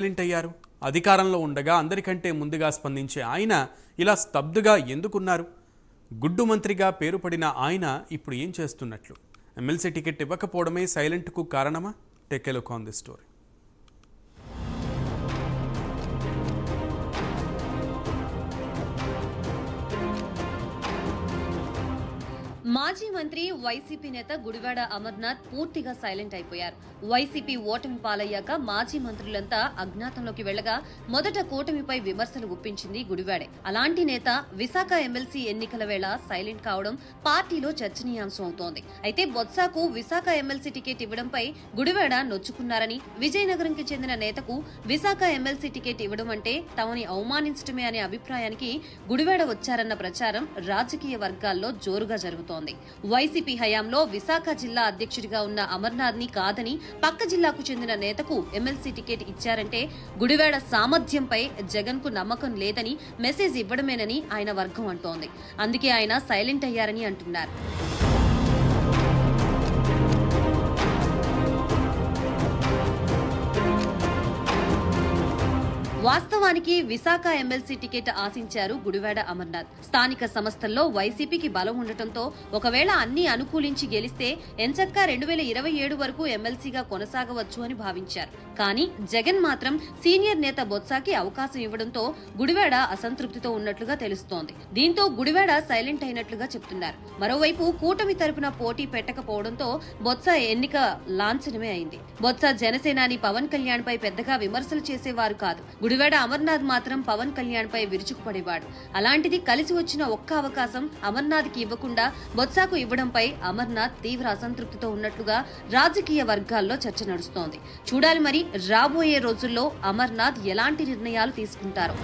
Silent అయ్యారు? అధికారంలో ఉండగా అందరికంటే ముందుగా స్పందించే ఆయన ఇలా స్తబ్దుగా ఎందుకున్నారు? గుడ్డు మంత్రిగా పేరు పడిన ఆయన ఇప్పుడు ఏం చేస్తున్నట్లు? ఎమ్మెల్సీ టికెట్ ఇవ్వకపోవడమే సైలెంట్కు కారణమా? Take a look on this story. మాజీ మంత్రి వైసీపీ నేత గుడివాడ అమర్నాథ్ పూర్తిగా సైలెంట్ అయిపోయారు. వైసీపీ ఓటమి పాలయ్యాక మాజీ మంత్రులంతా అజ్ఞాతంలోకి వెళ్లగా మొదట కూటమిపై విమర్శలు గుప్పించింది గుడివాడే. అలాంటి నేత విశాఖ ఎమ్మెల్సీ ఎన్నికల వేళ సైలెంట్ కావడం పార్టీలో చర్చనీయాంశం అవుతోంది. అయితే బొత్సాకు విశాఖ ఎమ్మెల్సీ టికెట్ ఇవ్వడంపై గుడివాడ నొచ్చుకున్నారని, విజయనగరంకి చెందిన నేతకు విశాఖ ఎమ్మెల్సీ టికెట్ ఇవ్వడం అంటే తమని అవమానించడమే అనే అభిప్రాయానికి గుడివాడ వచ్చారన్న ప్రచారం రాజకీయ వర్గాల్లో జోరుగా జరుగుతోంది. వైసీపీ హయాంలో విశాఖ జిల్లా అధ్యక్షుడిగా ఉన్న అమర్నాథ్ ని కాదని పక్క జిల్లాకు చెందిన నేతకు ఎమ్మెల్సీ టికెట్ ఇచ్చారంటే గుడివాడ సామర్థ్యంపై జగన్ కు నమ్మకం లేదని మెసేజ్ ఇవ్వడమేనని ఆయన వర్గం అంటోంది. అందుకే ఆయన సైలెంట్ అయ్యారని అంటున్నారు. వాస్తవానికి విశాఖ ఎమ్మెల్సీ టికెట్ ఆశించారు గుడివాడ అమర్నాథ్. స్థానిక సంస్థల్లో వైసీపీకి బలం ఉండటంతో ఒకవేళ అన్ని అనుకూలించి గెలిస్తే ఎంచక్కా 2027 వరకు ఎమ్మెల్సీగా కొనసాగవచ్చు అని భావించారు. కానీ జగన్ మాత్రం సీనియర్ నేత బొత్సాకి అవకాశం ఇవ్వడంతో గుడివాడ అసంతృప్తితో ఉన్నట్లుగా తెలుస్తోంది. దీంతో గుడివాడ సైలెంట్ అయినట్లుగా చెప్తున్నారు. మరోవైపు కూటమి తరపున పోటీ పెట్టకపోవడంతో బొత్స ఎన్నిక లాంఛనమే అయింది. బొత్స జనసేనాని పవన్ కళ్యాణ్ పై పెద్దగా విమర్శలు చేసేవారు కాదు. గుడివాడ అమర్నాథ్ మాత్రం పవన్ కళ్యాణ్ పై విరుచుకుపడేవాడు. అలాంటిది కలిసి వచ్చిన ఒక్క అవకాశం అమర్నాథ్ కి ఇవ్వకుండా బొత్సాకు ఇవ్వడంపై అమర్నాథ్ తీవ్ర అసంతృప్తితో ఉన్నట్లుగా రాజకీయ వర్గాల్లో చర్చ నడుస్తోంది. చూడాలి మరి రాబోయే రోజుల్లో అమర్నాథ్ ఎలాంటి నిర్ణయాలు తీసుకుంటారో.